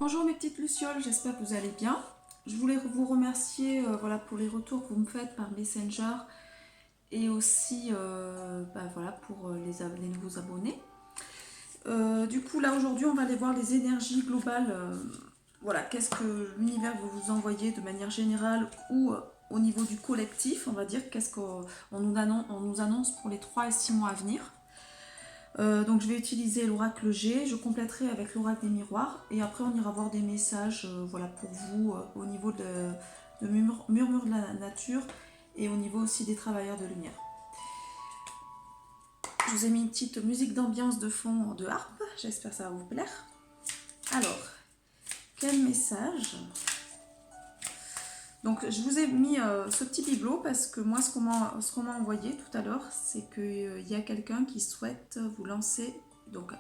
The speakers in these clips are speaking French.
Bonjour mes petites lucioles, j'espère que vous allez bien. Je voulais vous remercier voilà, pour les retours que vous me faites par Messenger et aussi voilà, pour les nouveaux abonnés. Du coup là aujourd'hui on va aller voir les énergies globales. Voilà, qu'est-ce que l'univers veut vous envoyer de manière générale ou au niveau du collectif, on va dire, qu'est-ce qu'on on nous annonce pour les 3 et 6 mois à venir. Donc je vais utiliser l'oracle G, je compléterai avec l'oracle des miroirs et après on ira voir des messages voilà, pour vous au niveau de murmure de la nature et au niveau aussi des travailleurs de lumière. Je vous ai mis une petite musique d'ambiance de fond de harpe, j'espère que ça va vous plaire. Alors, quel message? Donc je vous ai mis ce petit bibelot parce que moi ce qu'on m'a envoyé tout à l'heure, c'est qu'il y a quelqu'un qui souhaite vous lancer donc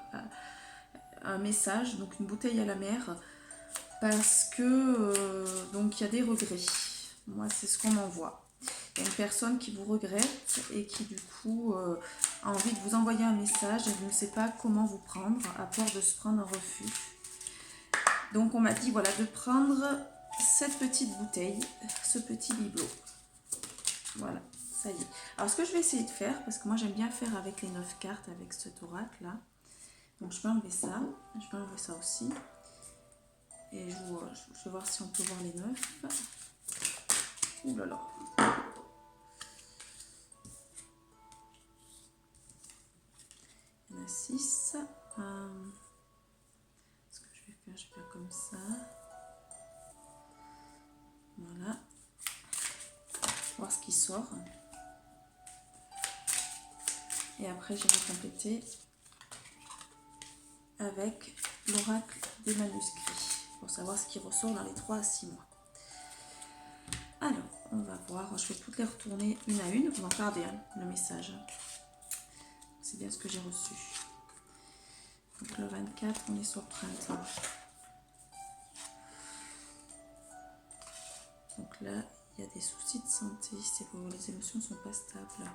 un message, donc une bouteille à la mer, parce que donc il y a des regrets. Moi c'est ce qu'on m'envoie. Il y a une personne qui vous regrette et qui du coup a envie de vous envoyer un message et ne sait pas comment vous prendre, à peur de se prendre un refus. Donc on m'a dit voilà de prendre cette petite bouteille, ce petit bibelot. Voilà, ça y est. Alors ce que je vais essayer de faire, parce que moi j'aime bien faire avec les 9 cartes, avec cet oracle là. Donc je vais enlever ça, je vais enlever ça aussi. Et je vais voir si on peut voir les 9. Ouh là là. Il y en a 6. Ce que je vais faire comme ça. Voilà. Voir ce qui sort. Et après, je vais compléter avec l'oracle des manuscrits pour savoir ce qui ressort dans les 3 à 6 mois. Alors, on va voir. Je vais toutes les retourner une à une. Vous en regardez le message. C'est bien ce que j'ai reçu. Donc le 24, on est sur printemps. Donc là, il y a des soucis de santé, c'est que les émotions ne sont pas stables.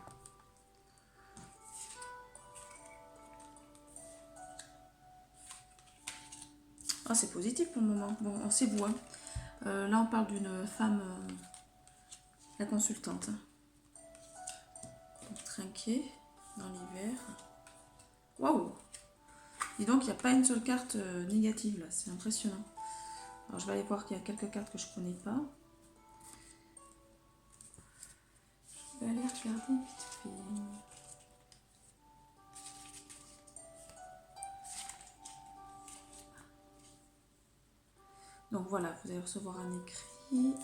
Ah, c'est positif pour le moment. Bon, c'est vous. Hein. Là, on parle d'une femme, la consultante. Donc, trinquée dans l'hiver. Waouh! Dis donc, il n'y a pas une seule carte négative là, c'est impressionnant. Alors, je vais aller voir qu'il y a quelques cartes que je ne connais pas. Je vais aller regarder vite fait. Donc voilà, vous allez recevoir un écrit.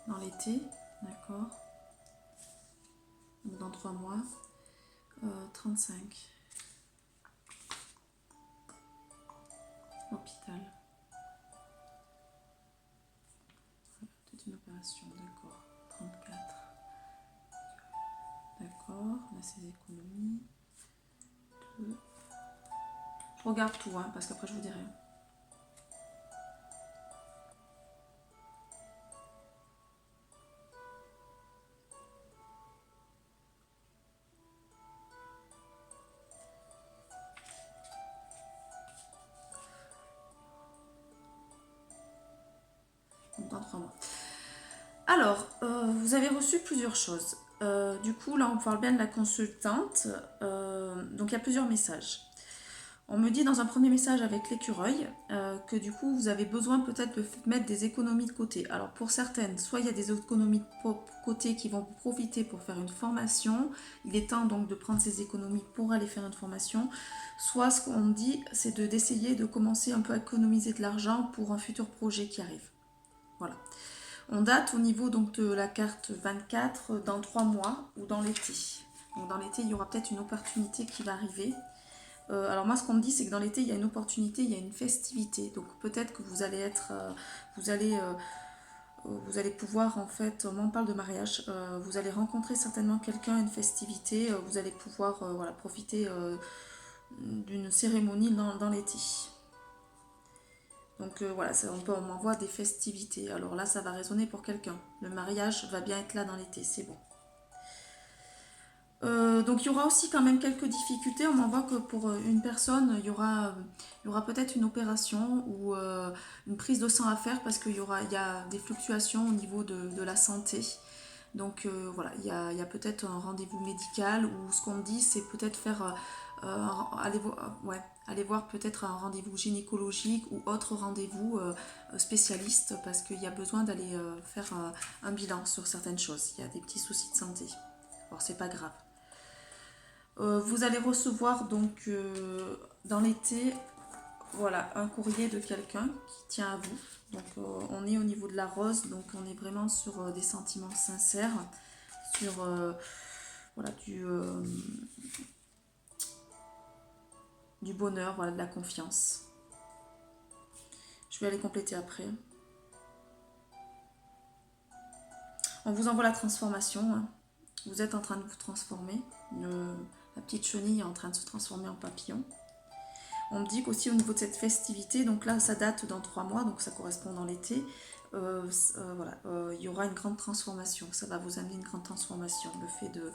Dans l'été, d'accord. Donc dans 3 mois. 35. Hôpital. Toute une opération, d'accord. 34. D'accord, on a ses économies. 2. Je regarde tout, hein, parce qu'après je vous dirai. Dans 3 mois. Alors, vous avez reçu plusieurs choses. Du coup, là, on parle bien de la consultante. Donc, il y a plusieurs messages. On me dit dans un premier message avec l'écureuil que du coup vous avez besoin peut-être de mettre des économies de côté. Alors pour certaines, soit il y a des économies de côté qui vont vous profiter pour faire une formation, il est temps donc de prendre ces économies pour aller faire une formation, soit ce qu'on me dit c'est d'essayer de commencer un peu à économiser de l'argent pour un futur projet qui arrive. Voilà. On date au niveau donc de la carte 24 dans 3 mois ou dans l'été. Donc dans l'été il y aura peut-être une opportunité qui va arriver. Alors moi ce qu'on me dit c'est que dans l'été il y a une opportunité, il y a une festivité. Donc peut-être que vous allez être, vous allez pouvoir en fait, moi on parle de mariage, vous allez rencontrer certainement quelqu'un à une festivité, vous allez pouvoir voilà, profiter d'une cérémonie dans l'été. Donc voilà, on m'envoie des festivités. Alors là ça va résonner pour quelqu'un. Le mariage va bien être là dans l'été, c'est bon. Donc il y aura aussi quand même quelques difficultés. On m'envoie que pour une personne, il y aura peut-être une opération ou une prise de sang à faire parce il y a des fluctuations au niveau de la santé. Donc voilà, il y a peut-être un rendez-vous médical ou ce qu'on me dit, c'est peut-être faire aller voir peut-être un rendez-vous gynécologique ou autre rendez-vous spécialiste parce qu'il y a besoin d'aller faire un bilan sur certaines choses. Il y a des petits soucis de santé. Alors c'est pas grave. Vous allez recevoir donc dans l'été, voilà, un courrier de quelqu'un qui tient à vous. Donc on est au niveau de la rose, donc on est vraiment sur des sentiments sincères, sur voilà, du bonheur, voilà, de la confiance. Je vais aller compléter après. On vous envoie la transformation, hein. Vous êtes en train de vous transformer. La petite chenille est en train de se transformer en papillon. On me dit qu'aussi au niveau de cette festivité, donc là ça date dans 3 mois, donc ça correspond dans l'été, voilà, il y aura une grande transformation. Ça va vous amener une grande transformation. Le fait de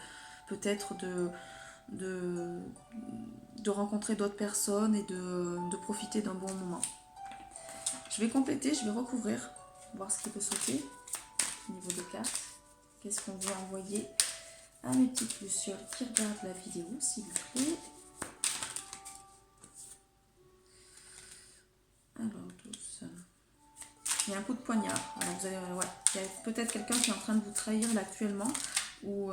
peut-être de, de rencontrer d'autres personnes et de profiter d'un bon moment. Je vais compléter, je vais recouvrir, voir ce qui peut sauter au niveau des cartes. Qu'est-ce qu'on veut envoyer à mes petites lucioles qui regardent la vidéo, s'il vous plaît. Alors, 12. Il y a un coup de poignard. Alors vous allez, ouais, il y a peut-être quelqu'un qui est en train de vous trahir là actuellement. Ou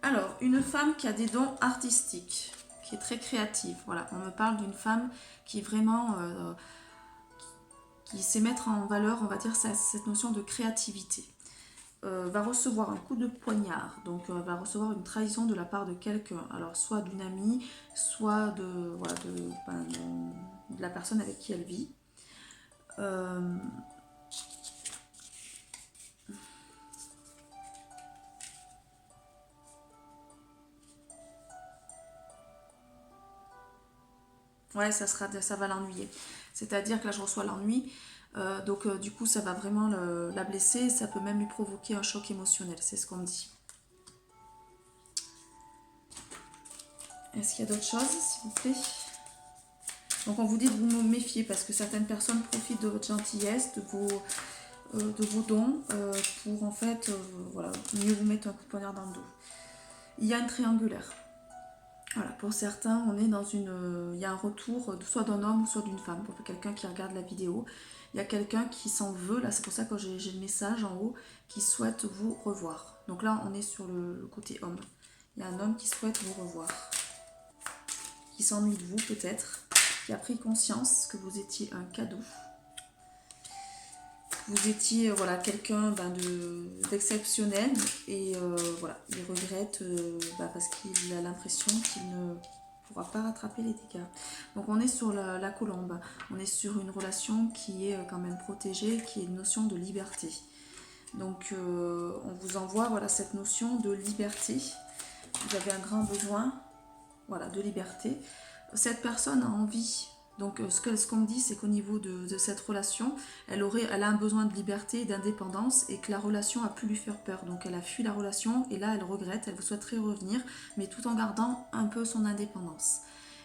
alors, une femme qui a des dons artistiques, qui est très créative. Voilà, on me parle d'une femme qui est vraiment qui sait mettre en valeur, on va dire, cette notion de créativité. Va recevoir un coup de poignard, donc va recevoir une trahison de la part de quelqu'un, alors soit d'une amie, soit voilà, de la personne avec qui elle vit. Ouais, ça va l'ennuyer. C'est-à-dire que là, je reçois l'ennui. Donc, du coup, ça va vraiment la blesser. Ça peut même lui provoquer un choc émotionnel. C'est ce qu'on me dit. Est-ce qu'il y a d'autres choses, s'il vous plaît? Donc, on vous dit de vous méfier parce que certaines personnes profitent de votre gentillesse, de vos dons pour, en fait, voilà, mieux vous mettre un coup de poignard dans le dos. Il y a une triangulaire. Voilà, pour certains, on est dans il y a un retour soit d'un homme ou soit d'une femme. Pour quelqu'un qui regarde la vidéo, il y a quelqu'un qui s'en veut. Là, c'est pour ça que j'ai le message en haut qui souhaite vous revoir. Donc là, on est sur le côté homme. Il y a un homme qui souhaite vous revoir, qui s'ennuie de vous peut-être, qui a pris conscience que vous étiez un cadeau. Vous étiez voilà, quelqu'un d'exceptionnel et voilà, il regrette parce qu'il a l'impression qu'il ne pourra pas rattraper les dégâts. Donc on est sur la colombe, on est sur une relation qui est quand même protégée, qui est une notion de liberté. Donc on vous envoie voilà, cette notion de liberté. Vous avez un grand besoin voilà, de liberté. Cette personne a envie. Donc ce qu'on me dit, c'est qu'au niveau de cette relation, elle a un besoin de liberté et d'indépendance et que la relation a pu lui faire peur. Donc elle a fui la relation et là elle regrette, elle souhaiterait revenir, mais tout en gardant un peu son indépendance.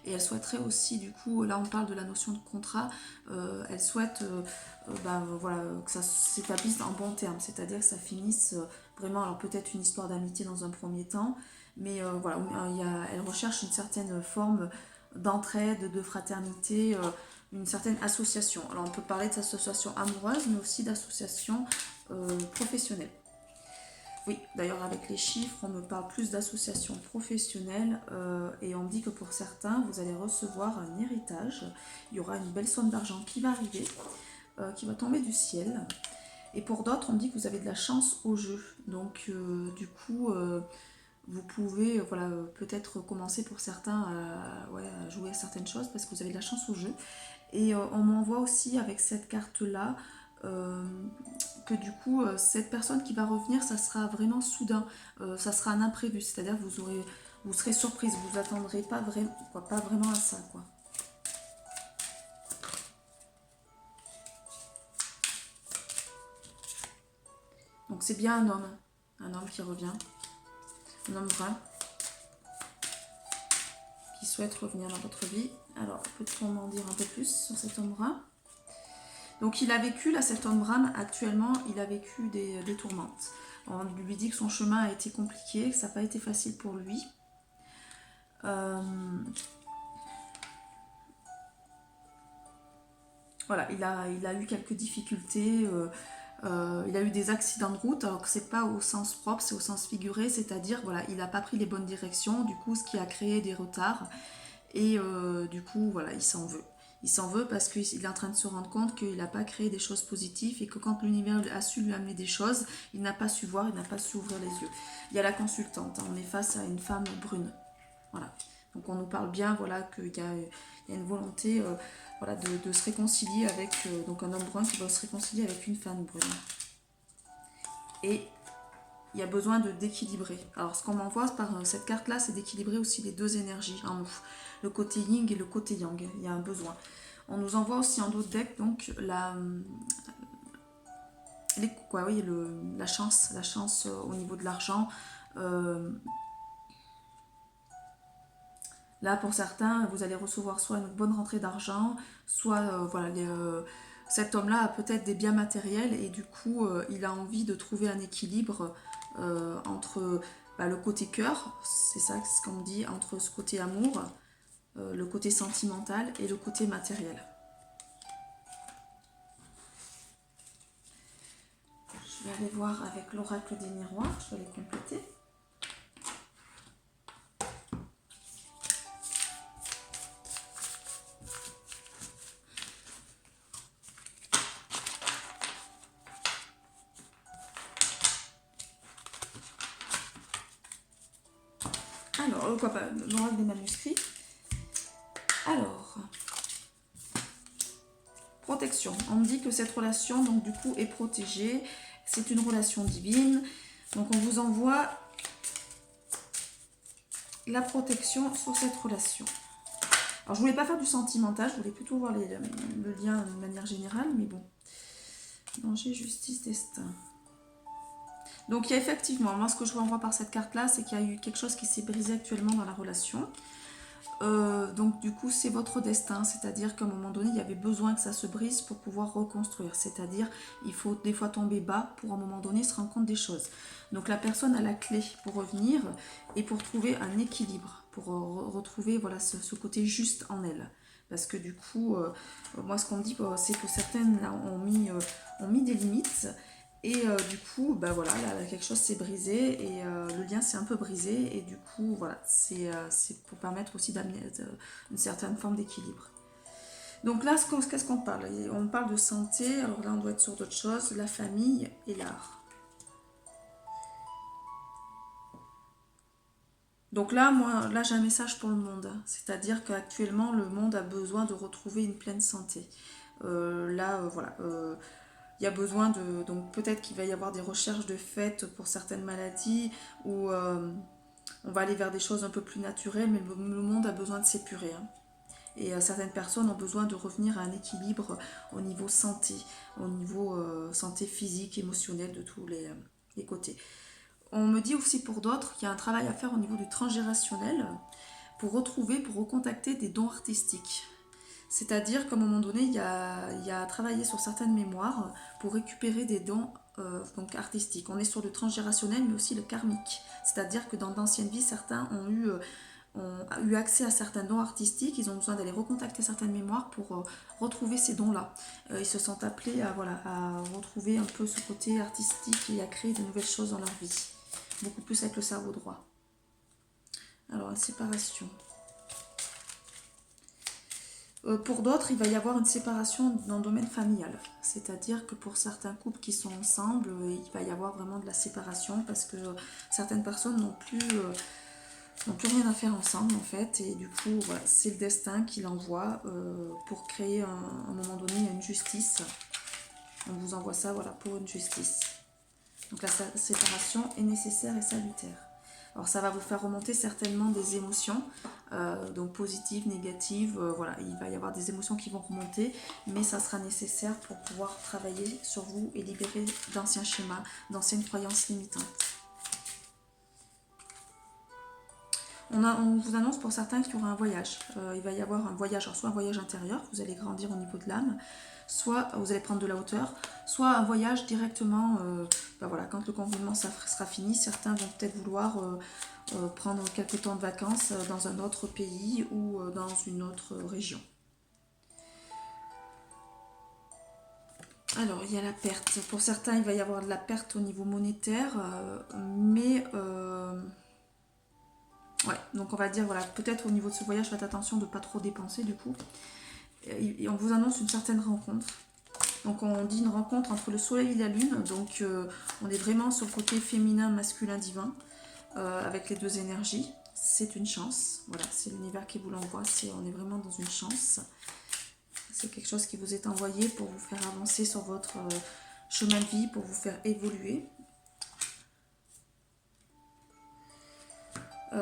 Et elle souhaiterait aussi, du coup, là on parle de la notion de contrat, elle souhaite voilà, que ça s'établisse en bon terme, c'est-à-dire que ça finisse vraiment, alors peut-être une histoire d'amitié dans un premier temps, mais voilà, elle recherche une certaine forme d'entraide, de fraternité, une certaine association. Alors on peut parler d'association amoureuse, mais aussi d'association professionnelle. Oui, d'ailleurs avec les chiffres, on me parle plus d'associations professionnelles et on me dit que pour certains, vous allez recevoir un héritage. Il y aura une belle somme d'argent qui va arriver, qui va tomber du ciel. Et pour d'autres, on me dit que vous avez de la chance au jeu. Donc du coup, vous pouvez voilà, peut-être commencer pour certains à jouer à certaines choses parce que vous avez de la chance au jeu. Et on m'envoie aussi avec cette carte-là que du coup, cette personne qui va revenir, ça sera vraiment soudain. Ça sera un imprévu, c'est-à-dire que vous serez surprise, vous vous attendrez pas vraiment à ça, quoi. Donc c'est bien un homme qui revient, un homme brun, qui souhaite revenir dans votre vie. Alors, peut-on m'en dire un peu plus sur cet homme brun? Donc il a vécu, là, cet homme brun, actuellement, il a vécu des tourmentes. On lui dit que son chemin a été compliqué, que ça n'a pas été facile pour lui. Voilà, il a eu quelques difficultés, il a eu des accidents de route, alors que c'est pas au sens propre, c'est au sens figuré, c'est-à-dire, voilà, il n'a pas pris les bonnes directions, du coup, ce qui a créé des retards, et du coup, voilà, il s'en veut. Il s'en veut parce qu'il est en train de se rendre compte qu'il n'a pas créé des choses positives et que quand l'univers a su lui amener des choses, il n'a pas su voir, il n'a pas su ouvrir les yeux. Il y a la consultante, on est face à une femme brune. Voilà. Donc on nous parle bien, voilà, qu'il y a une volonté voilà, de se réconcilier avec donc un homme brun qui va se réconcilier avec une femme brune. Et il y a besoin d'équilibrer. Alors ce qu'on m'envoie par cette carte-là, c'est d'équilibrer aussi les deux énergies en nous. Le côté yin et le côté yang. Il y a un besoin. On nous envoie aussi en d'autres decks donc la chance au niveau de l'argent. Là, pour certains, vous allez recevoir soit une bonne rentrée d'argent, soit voilà, cet homme-là a peut-être des biens matériels et du coup, il a envie de trouver un équilibre entre le côté cœur, c'est ça ce qu'on me dit, entre ce côté amour, le côté sentimental et le côté matériel. Je vais aller voir avec l'oracle des miroirs, je vais les compléter. Alors, pourquoi pas, l'oracle des manuscrits. Alors, protection. On me dit que cette relation, donc du coup, est protégée. C'est une relation divine. Donc, on vous envoie la protection sur cette relation. Alors, je voulais pas faire du sentimental, je voulais plutôt voir le lien de manière générale, mais bon. Danger, justice, destin. Donc, il y a effectivement, moi, ce que je vois par cette carte-là, c'est qu'il y a eu quelque chose qui s'est brisé actuellement dans la relation. Donc du coup c'est votre destin, c'est-à-dire qu'à un moment donné il y avait besoin que ça se brise pour pouvoir reconstruire, c'est-à-dire il faut des fois tomber bas pour à un moment donné se rendre compte des choses. Donc la personne a la clé pour revenir et pour trouver un équilibre, pour retrouver voilà, ce côté juste en elle. Parce que du coup, moi ce qu'on me dit c'est que certaines là, ont mis des limites. Et du coup, voilà, là, quelque chose s'est brisé et le lien s'est un peu brisé. Et du coup, voilà, c'est pour permettre aussi d'amener une certaine forme d'équilibre. Donc là, qu'est-ce qu'on parle? On parle de santé, alors là, on doit être sur d'autres choses, la famille et l'art. Donc là, là, j'ai un message pour le monde. C'est-à-dire qu'actuellement, le monde a besoin de retrouver une pleine santé. Voilà... il y a besoin de... Donc peut-être qu'il va y avoir des recherches de fait pour certaines maladies ou on va aller vers des choses un peu plus naturelles, mais le monde a besoin de s'épurer. Hein. Et certaines personnes ont besoin de revenir à un équilibre au niveau santé, au niveau santé physique, émotionnelle de tous les côtés. On me dit aussi pour d'autres qu'il y a un travail à faire au niveau du transgénérationnel pour retrouver, pour recontacter des dons artistiques. C'est-à-dire qu'à un moment donné, il y a travaillé sur certaines mémoires pour récupérer des dons donc artistiques. On est sur le transgénérationnel, mais aussi le karmique. C'est-à-dire que dans d'anciennes vies, certains ont eu accès à certains dons artistiques. Ils ont besoin d'aller recontacter certaines mémoires pour retrouver ces dons-là. Ils se sont appelés à retrouver un peu ce côté artistique et à créer de nouvelles choses dans leur vie. Beaucoup plus avec le cerveau droit. Alors, la séparation. Pour d'autres, il va y avoir une séparation dans le domaine familial. C'est-à-dire que pour certains couples qui sont ensemble, il va y avoir vraiment de la séparation parce que certaines personnes n'ont plus rien à faire ensemble en fait. Et du coup, voilà, c'est le destin qui l'envoie pour créer à un moment donné une justice. On vous envoie ça voilà, pour une justice. Donc la séparation est nécessaire et salutaire. Alors ça va vous faire remonter certainement des émotions, donc positives, négatives, voilà, il va y avoir des émotions qui vont remonter, mais ça sera nécessaire pour pouvoir travailler sur vous et libérer d'anciens schémas, d'anciennes croyances limitantes. On vous annonce pour certains qu'il y aura un voyage. Il va y avoir un voyage, alors soit un voyage intérieur, vous allez grandir au niveau de l'âme, soit vous allez prendre de la hauteur, soit un voyage directement, ben voilà, quand le confinement sera fini, certains vont peut-être vouloir prendre quelques temps de vacances dans un autre pays ou dans une autre région. Alors, il y a la perte. Pour certains, il va y avoir de la perte au niveau monétaire, mais... ouais, donc on va dire, voilà, peut-être au niveau de ce voyage, faites attention de ne pas trop dépenser du coup. Et on vous annonce une certaine rencontre. Donc on dit une rencontre entre le soleil et la lune, donc on est vraiment sur le côté féminin, masculin, divin, avec les deux énergies. C'est une chance, voilà, c'est l'univers qui vous l'envoie, on est vraiment dans une chance. C'est quelque chose qui vous est envoyé pour vous faire avancer sur votre chemin de vie, pour vous faire évoluer.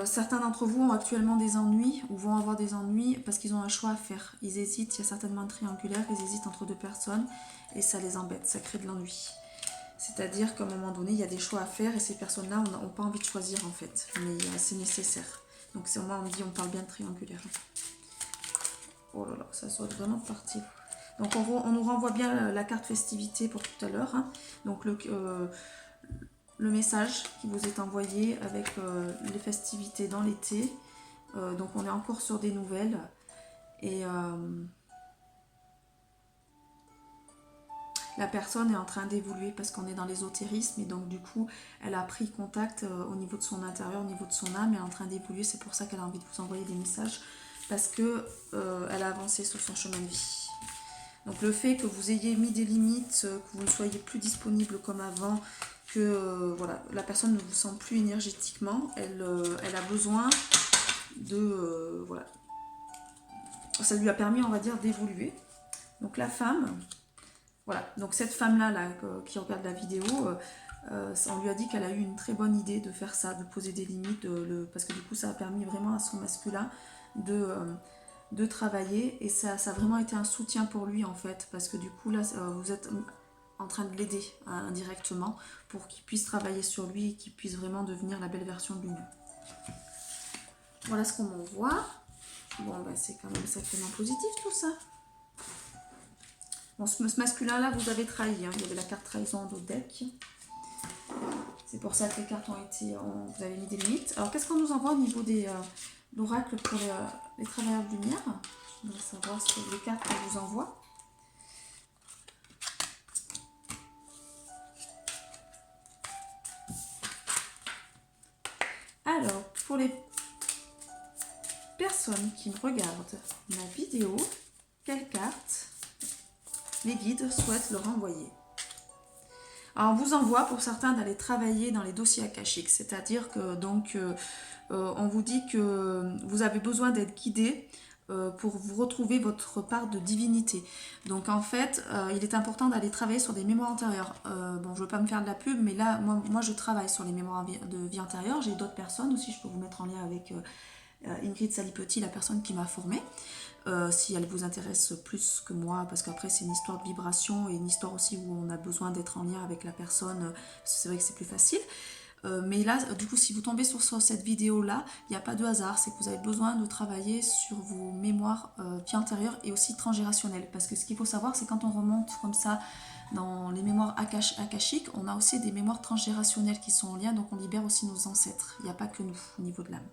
Certains d'entre vous ont actuellement des ennuis ou vont avoir des ennuis parce qu'ils ont un choix à faire. Ils hésitent, il y a certainement un triangulaire, ils hésitent entre deux personnes et ça les embête, ça crée de l'ennui. C'est-à-dire qu'à un moment donné, il y a des choix à faire et ces personnes-là n'ont pas envie de choisir en fait, mais c'est nécessaire. Donc c'est moi, on parle bien de triangulaire. Oh là là, ça saute vraiment de partir. Donc on nous renvoie bien la carte festivité pour tout à l'heure. Hein. Donc le message qui vous est envoyé avec les festivités dans l'été. Donc on est encore sur des nouvelles. Et la personne est en train d'évoluer parce qu'on est dans l'ésotérisme. Et donc du coup, elle a pris contact au niveau de son intérieur, au niveau de son âme. Elle est en train d'évoluer. C'est pour ça qu'elle a envie de vous envoyer des messages. Parce que elle a avancé sur son chemin de vie. Donc le fait que vous ayez mis des limites, que vous ne soyez plus disponible comme avant, que voilà, la personne ne vous sent plus énergétiquement, elle a besoin de... voilà. Ça lui a permis, on va dire, d'évoluer. Donc la femme, voilà, donc cette femme-là qui regarde la vidéo, on lui a dit qu'elle a eu une très bonne idée de faire ça, de poser des limites, parce que du coup ça a permis vraiment à son masculin de travailler et ça a vraiment été un soutien pour lui en fait, parce que du coup là vous êtes en train de l'aider indirectement pour qu'il puisse travailler sur lui et qu'il puisse vraiment devenir la belle version de lui-même. Voilà ce qu'on m'envoie. Bon ben c'est quand même sacrément positif tout ça. Bon, ce masculin-là, vous avez trahi. Hein. Il y avait la carte trahison dans le deck. C'est pour ça que les cartes ont été... vous avez mis des limites. Alors, qu'est-ce qu'on nous envoie au niveau des l'oracle pour les travailleurs de lumière? On va savoir ce que les cartes qu'on vous envoie. Alors, pour les personnes qui me regardent ma vidéo, quelle carte les guides souhaitent leur envoyer? Alors on vous envoie pour certains d'aller travailler dans les dossiers akashiques, c'est-à-dire que donc on vous dit que vous avez besoin d'être guidé pour vous retrouver votre part de divinité. Donc en fait, il est important d'aller travailler sur des mémoires antérieures. Bon, je ne veux pas me faire de la pub, mais là, moi je travaille sur les mémoires de vie antérieure. J'ai d'autres personnes aussi, je peux vous mettre en lien avec Ingrid Salipetit, la personne qui m'a formée. Si elle vous intéresse plus que moi, parce qu'après c'est une histoire de vibration et une histoire aussi où on a besoin d'être en lien avec la personne, c'est vrai que c'est plus facile. Mais là, du coup, si vous tombez sur cette vidéo-là, il n'y a pas de hasard, c'est que vous avez besoin de travailler sur vos mémoires vie antérieures et aussi transgénérationnelles. Parce que ce qu'il faut savoir, c'est quand on remonte comme ça dans les mémoires akashiques, on a aussi des mémoires transgénérationnelles qui sont en lien, donc on libère aussi nos ancêtres. Il n'y a pas que nous au niveau de l'âme.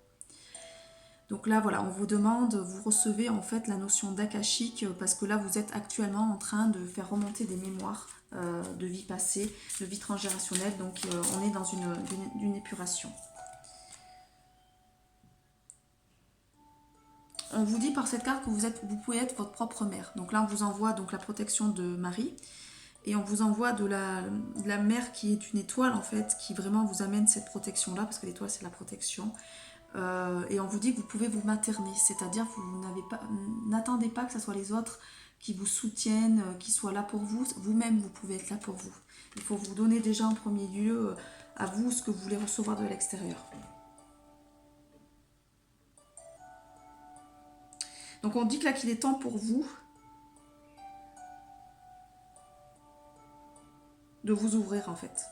Donc là, voilà, on vous demande, vous recevez en fait la notion d'akashique parce que là, vous êtes actuellement en train de faire remonter des mémoires de vie passée, de vie transgénérationnelle. Donc, on est dans une épuration. On vous dit par cette carte que vous pouvez être votre propre mère. Donc là, on vous envoie donc la protection de Marie. Et on vous envoie de la mère qui est une étoile en fait, qui vraiment vous amène cette protection-là, parce que l'étoile, c'est la protection. Et on vous dit que vous pouvez vous materner, c'est-à-dire que vous n'attendez pas que ce soit les autres qui vous soutiennent, qui soient là pour vous. Vous-même, vous pouvez être là pour vous. Il faut vous donner déjà en premier lieu à vous ce que vous voulez recevoir de l'extérieur. Donc on dit que là qu'il est temps pour vous de vous ouvrir en fait.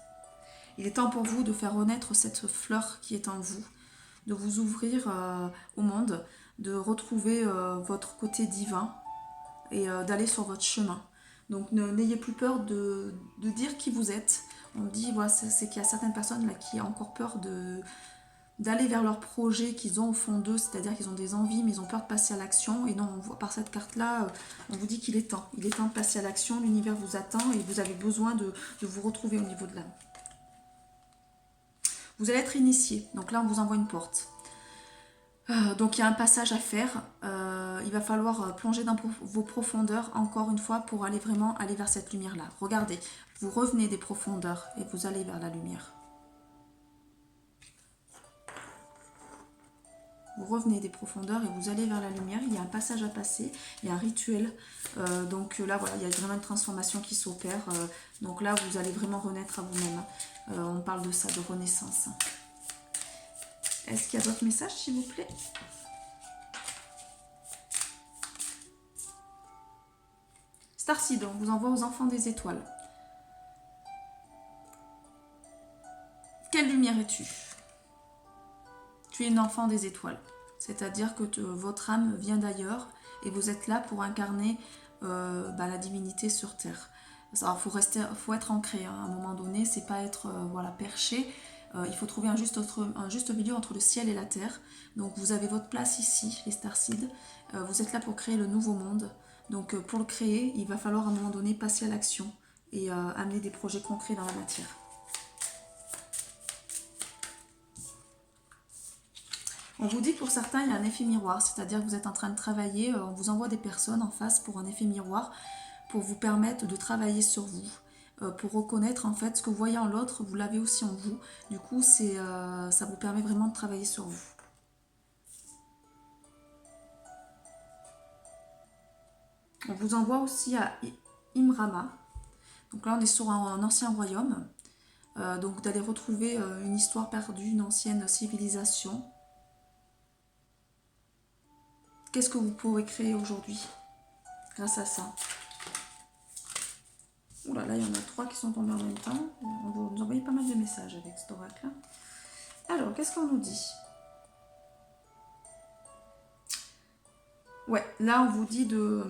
Il est temps pour vous de faire renaître cette fleur qui est en vous, de vous ouvrir au monde, de retrouver votre côté divin et d'aller sur votre chemin. Donc n'ayez plus peur de dire qui vous êtes. On dit, voilà, c'est qu'il y a certaines personnes là qui ont encore peur d'aller vers leurs projets qu'ils ont au fond d'eux, c'est-à-dire qu'ils ont des envies mais ils ont peur de passer à l'action. Et non, on voit par cette carte-là, on vous dit qu'il est temps. Il est temps de passer à l'action, l'univers vous attend et vous avez besoin de vous retrouver au niveau de l'âme. Vous allez être initié, donc là on vous envoie une porte. Donc il y a un passage à faire, il va falloir plonger dans vos profondeurs encore une fois pour aller vraiment aller vers cette lumière-là. Regardez, vous revenez des profondeurs et vous allez vers la lumière. Vous revenez des profondeurs et vous allez vers la lumière. Il y a un passage à passer, il y a un rituel. Donc là, voilà, il y a vraiment une transformation qui s'opère. Donc là, vous allez vraiment renaître à vous-même. On parle de ça, de renaissance. Est-ce qu'il y a d'autres messages, s'il vous plaît? Starseed, on vous envoie aux enfants des étoiles. Quelle lumière es-tu? Tu es une enfant des étoiles. C'est-à-dire que votre âme vient d'ailleurs et vous êtes là pour incarner la divinité sur Terre. Alors, faut être ancré hein, à un moment donné, c'est pas être voilà, perché. Il faut trouver un juste milieu entre le ciel et la terre. Donc vous avez votre place ici, les Starseeds. Vous êtes là pour créer le nouveau monde. Donc pour le créer, il va falloir à un moment donné passer à l'action et amener des projets concrets dans la matière. On vous dit que pour certains, il y a un effet miroir, c'est-à-dire que vous êtes en train de travailler, on vous envoie des personnes en face pour un effet miroir, pour vous permettre de travailler sur vous, pour reconnaître en fait ce que vous voyez en l'autre, vous l'avez aussi en vous. Du coup, ça vous permet vraiment de travailler sur vous. On vous envoie aussi à Imrama. Donc là, on est sur un ancien royaume. Donc d'aller retrouver une histoire perdue, une ancienne civilisation. Qu'est-ce que vous pourrez créer aujourd'hui grâce à ça? Ouh là là, il y en a 3 qui sont tombés en même temps. On va nous envoyer pas mal de messages avec cet oracle-là. Alors, qu'est-ce qu'on nous dit? Ouais, là on vous dit de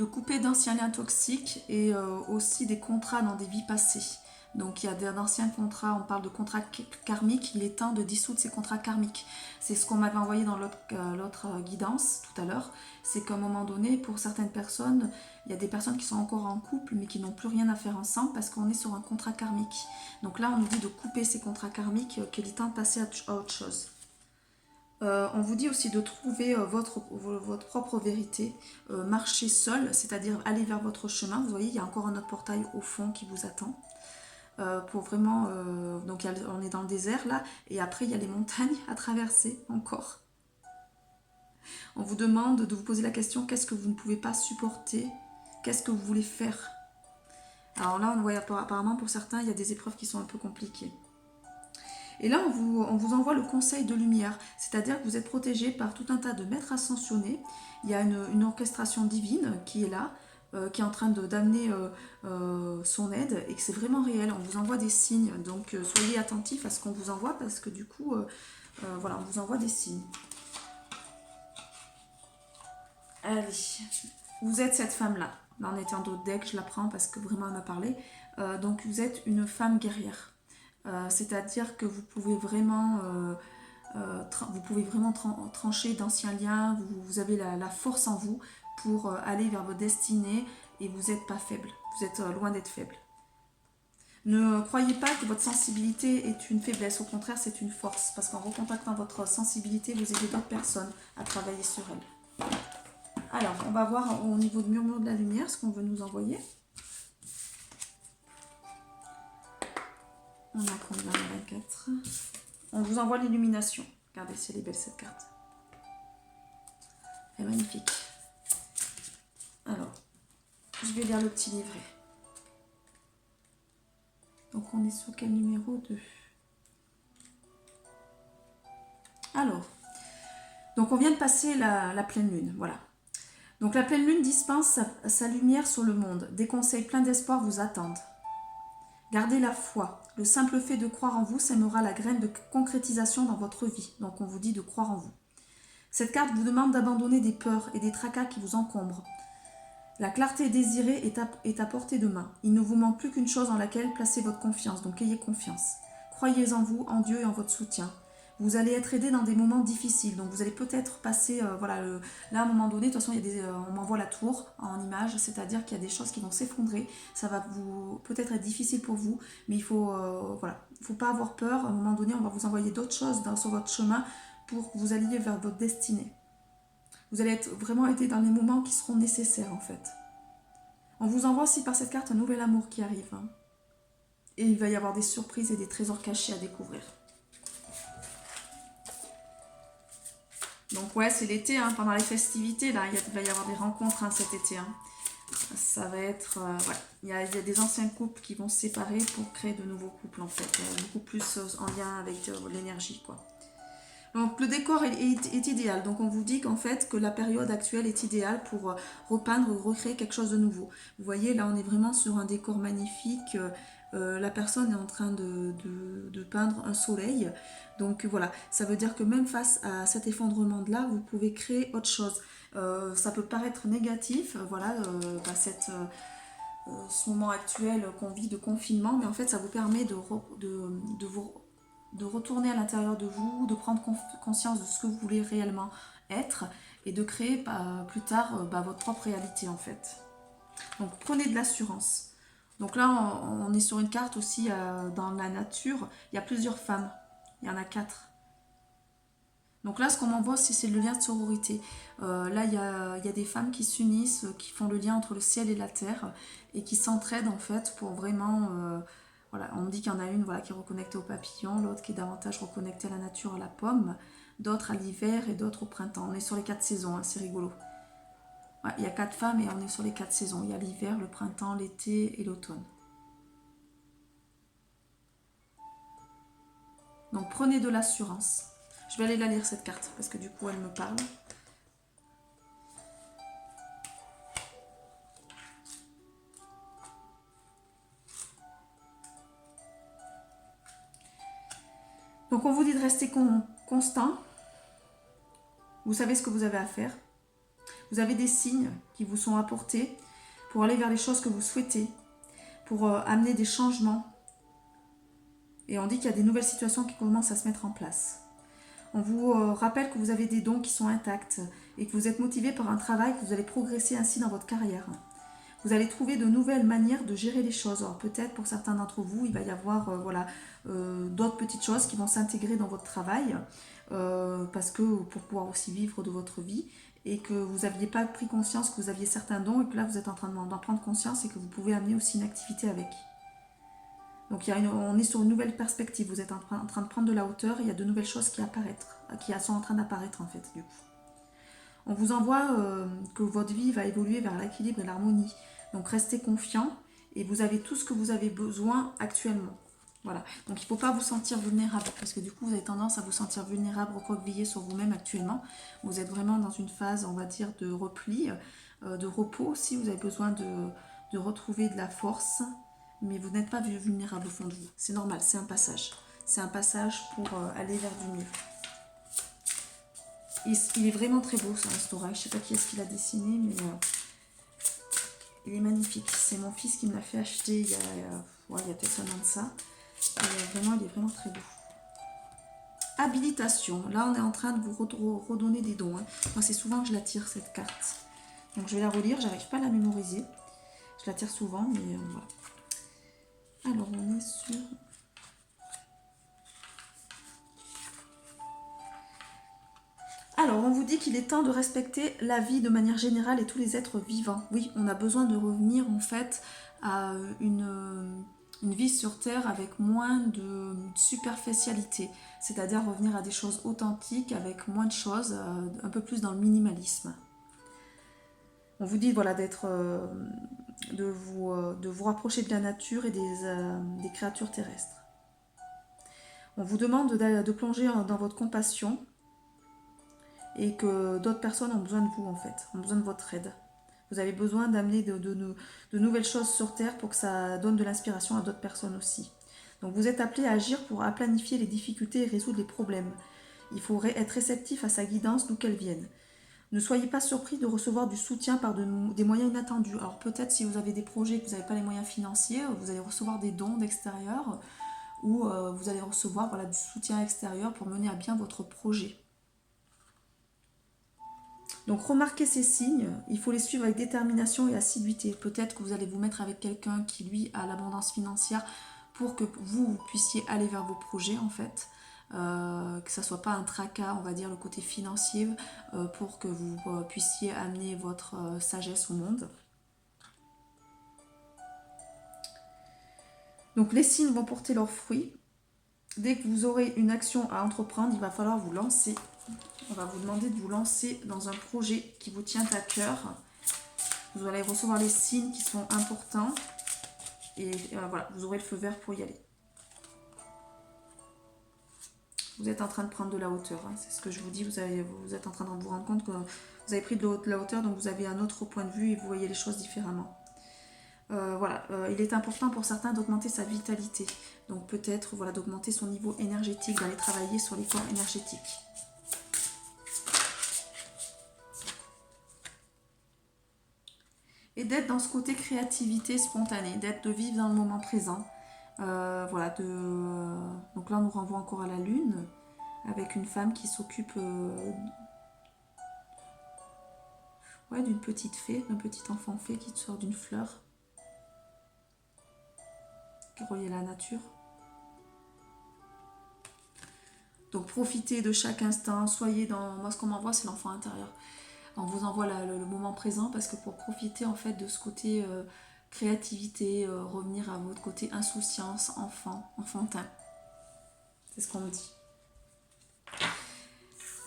couper d'anciens liens toxiques et aussi des contrats dans des vies passées. Donc il y a d'anciens contrats, on parle de contrats karmiques, il est temps de dissoudre ces contrats karmiques. C'est ce qu'on m'avait envoyé dans l'autre guidance tout à l'heure, c'est qu'à un moment donné, pour certaines personnes, il y a des personnes qui sont encore en couple mais qui n'ont plus rien à faire ensemble parce qu'on est sur un contrat karmique. Donc là on nous dit de couper ces contrats karmiques, qu'il est temps de passer à autre chose. On vous dit aussi de trouver votre propre vérité, marcher seul, c'est-à-dire aller vers votre chemin. Vous voyez, il y a encore un autre portail au fond qui vous attend. Pour vraiment... donc on est dans le désert là, et après il y a les montagnes à traverser encore. On vous demande de vous poser la question, qu'est-ce que vous ne pouvez pas supporter? Qu'est-ce que vous voulez faire? Alors là, on voit apparemment pour certains, il y a des épreuves qui sont un peu compliquées. Et là, on vous envoie le conseil de lumière, c'est-à-dire que vous êtes protégé par tout un tas de maîtres ascensionnés. Il y a une orchestration divine qui est là, qui est en train d'amener son aide, et que c'est vraiment réel. On vous envoie des signes, donc soyez attentifs à ce qu'on vous envoie, parce que du coup, voilà, on vous envoie des signes. Allez, vous êtes cette femme-là. Là, on était en d'autres decks, je la prends parce que vraiment elle m'a parlé. Donc, vous êtes une femme guerrière. C'est-à-dire que vous pouvez vraiment, trancher d'anciens liens, vous avez la force en vous pour aller vers votre destinée et vous n'êtes pas faible, vous êtes loin d'être faible. Ne croyez pas que votre sensibilité est une faiblesse, au contraire c'est une force, parce qu'en recontactant votre sensibilité, vous aidez d'autres personnes à travailler sur elles. Alors, on va voir au niveau de murmure de la lumière ce qu'on veut nous envoyer. On a combien? 24. On vous envoie l'illumination. Regardez, c'est belle cette carte. Elle est magnifique. Alors, je vais lire le petit livret. Donc, on est sur quel numéro 2? Alors, Donc on vient de passer la pleine lune, voilà. Donc la pleine lune dispense sa lumière sur le monde. Des conseils pleins d'espoir vous attendent. Gardez la foi. Le simple fait de croire en vous sèmera la graine de concrétisation dans votre vie. Donc on vous dit de croire en vous. Cette carte vous demande d'abandonner des peurs et des tracas qui vous encombrent. La clarté désirée est à portée de main. Il ne vous manque plus qu'une chose en laquelle placer votre confiance, donc ayez confiance. Croyez en vous, en Dieu et en votre soutien. Vous allez être aidé dans des moments difficiles, donc vous allez peut-être passer, là à un moment donné, de toute façon on m'envoie la tour en image, c'est-à-dire qu'il y a des choses qui vont s'effondrer, ça va vous peut-être être difficile pour vous, mais il faut pas avoir peur, à un moment donné on va vous envoyer d'autres choses sur votre chemin pour que vous alliez vers votre destinée. Vous allez être vraiment aidé dans les moments qui seront nécessaires en fait. On vous envoie aussi par cette carte un nouvel amour qui arrive. Hein. Et il va y avoir des surprises et des trésors cachés à découvrir. Donc ouais, c'est l'été, hein, pendant les festivités, là, il va y avoir des rencontres hein, cet été. Hein. Ça va être... il y a des anciens couples qui vont se séparer pour créer de nouveaux couples en fait. Beaucoup plus en lien avec l'énergie quoi. Donc le décor est idéal, donc on vous dit qu'en fait que la période actuelle est idéale pour repeindre ou recréer quelque chose de nouveau. Vous voyez là on est vraiment sur un décor magnifique, la personne est en train de peindre un soleil, donc voilà, ça veut dire que même face à cet effondrement de là, vous pouvez créer autre chose. Ça peut paraître négatif, ce moment actuel qu'on vit de confinement, mais en fait ça vous permet de retourner à l'intérieur de vous, de prendre conscience de ce que vous voulez réellement être et de créer plus tard votre propre réalité en fait. Donc prenez de l'assurance. Donc là on est sur une carte aussi dans la nature, il y a plusieurs femmes, il y en a 4. Donc là ce qu'on m'envoie c'est le lien de sororité. Là il y a des femmes qui s'unissent, qui font le lien entre le ciel et la terre et qui s'entraident en fait pour vraiment... Voilà, on me dit qu'il y en a une qui est reconnectée au papillon, l'autre qui est davantage reconnectée à la nature, à la pomme, d'autres à l'hiver et d'autres au printemps. On est sur les 4 saisons, hein, c'est rigolo. Ouais, il y a 4 femmes et on est sur les 4 saisons. Il y a l'hiver, le printemps, l'été et l'automne. Donc prenez de l'assurance. Je vais aller la lire cette carte parce que du coup elle me parle. Donc on vous dit de rester constant. Vous savez ce que vous avez à faire. Vous avez des signes qui vous sont apportés pour aller vers les choses que vous souhaitez, pour amener des changements. Et on dit qu'il y a des nouvelles situations qui commencent à se mettre en place. On vous rappelle que vous avez des dons qui sont intacts et que vous êtes motivé par un travail, que vous allez progresser ainsi dans votre carrière. Vous allez trouver de nouvelles manières de gérer les choses. Alors peut-être pour certains d'entre vous, il va y avoir d'autres petites choses qui vont s'intégrer dans votre travail parce que pour pouvoir aussi vivre de votre vie et que vous n'aviez pas pris conscience que vous aviez certains dons et que là vous êtes en train d'en prendre conscience et que vous pouvez amener aussi une activité avec. Donc on est sur une nouvelle perspective, vous êtes en train de prendre de la hauteur et il y a de nouvelles choses qui sont en train d'apparaître en fait du coup. On vous envoie que votre vie va évoluer vers l'équilibre et l'harmonie. Donc restez confiant et vous avez tout ce que vous avez besoin actuellement. Voilà. Donc il ne faut pas vous sentir vulnérable parce que du coup vous avez tendance à vous sentir vulnérable, recroquevillé sur vous-même actuellement. Vous êtes vraiment dans une phase, on va dire, de repli, de repos aussi. Vous avez besoin de retrouver de la force, mais vous n'êtes pas vulnérable au fond de vous. C'est normal, c'est un passage. C'est un passage pour aller vers du mieux. Il est vraiment très beau ce restaurant. Je ne sais pas qui est-ce qui l'a dessiné, mais il est magnifique. C'est mon fils qui me l'a fait acheter il y a peut-être un an de ça. Et vraiment, il est vraiment très beau. Habilitation. Là, on est en train de vous redonner des dons. Hein. Moi, c'est souvent que je la tire, cette carte. Donc, je vais la relire. J'arrive pas à la mémoriser. Je la tire souvent, mais voilà. Alors, on est sur... Alors, on vous dit qu'il est temps de respecter la vie de manière générale et tous les êtres vivants. Oui, on a besoin de revenir en fait à une vie sur Terre avec moins de superficialité, c'est-à-dire revenir à des choses authentiques avec moins de choses, un peu plus dans le minimalisme. On vous dit voilà de vous rapprocher de la nature et des créatures terrestres. On vous demande de plonger dans votre compassion et que d'autres personnes ont besoin de vous en fait, ont besoin de votre aide. Vous avez besoin d'amener de nouvelles choses sur Terre pour que ça donne de l'inspiration à d'autres personnes aussi. Donc vous êtes appelé à agir pour à planifier les difficultés et résoudre les problèmes. Il faut être réceptif à sa guidance d'où qu'elle vienne. Ne soyez pas surpris de recevoir du soutien par des moyens inattendus. Alors peut-être si vous avez des projets que vous n'avez pas les moyens financiers, vous allez recevoir des dons d'extérieur ou vous allez recevoir voilà, du soutien extérieur pour mener à bien votre projet. Donc remarquez ces signes, il faut les suivre avec détermination et assiduité. Peut-être que vous allez vous mettre avec quelqu'un qui lui a l'abondance financière pour que vous puissiez aller vers vos projets en fait. Que ça soit pas un tracas, on va dire le côté financier, pour que vous puissiez amener votre sagesse au monde. Donc les signes vont porter leurs fruits. Dès que vous aurez une action à entreprendre, il va falloir vous lancer. On va vous demander de vous lancer dans un projet qui vous tient à cœur. Vous allez recevoir les signes qui sont importants. Et voilà, vous aurez le feu vert pour y aller. Vous êtes en train de prendre de la hauteur. Hein. C'est ce que je vous dis. Vous êtes en train de vous rendre compte que vous avez pris de la hauteur. Donc vous avez un autre point de vue et vous voyez les choses différemment. Voilà, il est important pour certains d'augmenter sa vitalité. Donc peut-être voilà, d'augmenter son niveau énergétique, d'aller travailler sur les corps énergétiques. Et d'être dans ce côté créativité spontanée, de vivre dans le moment présent. Voilà, donc là on nous renvoie encore à la lune, avec une femme qui s'occupe d'une petite fée, d'un petit enfant fée qui sort d'une fleur, qui est reliée à la nature. Donc profitez de chaque instant, soyez dans... Moi ce qu'on m'envoie c'est l'enfant intérieur. On vous envoie le moment présent parce que pour profiter en fait de ce côté créativité, revenir à votre côté insouciance, enfantin. C'est ce qu'on me dit.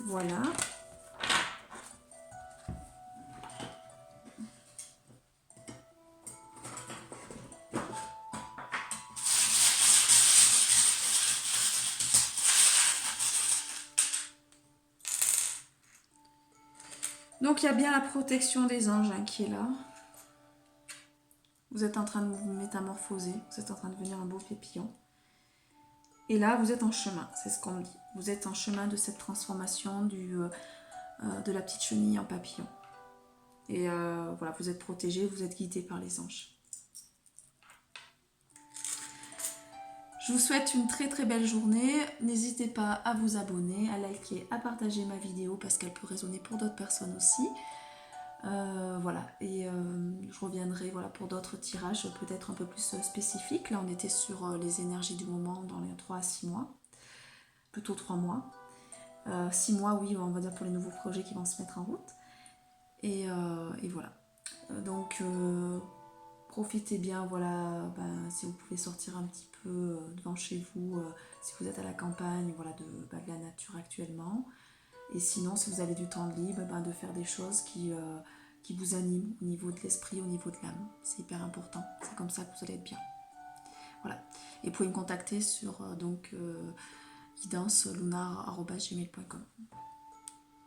Voilà. Donc il y a bien la protection des anges qui est là. Vous êtes en train de vous métamorphoser, vous êtes en train de devenir un beau papillon. Et là, vous êtes en chemin, c'est ce qu'on me dit. Vous êtes en chemin de cette transformation de la petite chenille en papillon. Et voilà, vous êtes protégé, vous êtes guidé par les anges. Je vous souhaite une très très belle journée. N'hésitez pas à vous abonner, à liker, à partager ma vidéo parce qu'elle peut résonner pour d'autres personnes aussi. Voilà, et je reviendrai voilà, pour d'autres tirages peut-être un peu plus spécifiques. Là, on était sur les énergies du moment dans les 3 à 6 mois. Plutôt 3 mois. 6 mois, oui, on va dire pour les nouveaux projets qui vont se mettre en route. Et voilà. Donc, profitez bien, voilà, si vous pouvez sortir un petit peu devant chez vous, si vous êtes à la campagne, voilà, de la nature actuellement. Et sinon, si vous avez du temps libre, de faire des choses qui vous animent au niveau de l'esprit, au niveau de l'âme. C'est hyper important. C'est comme ça que vous allez être bien. Voilà. Et vous pouvez me contacter sur guidance lunar@gmail.com.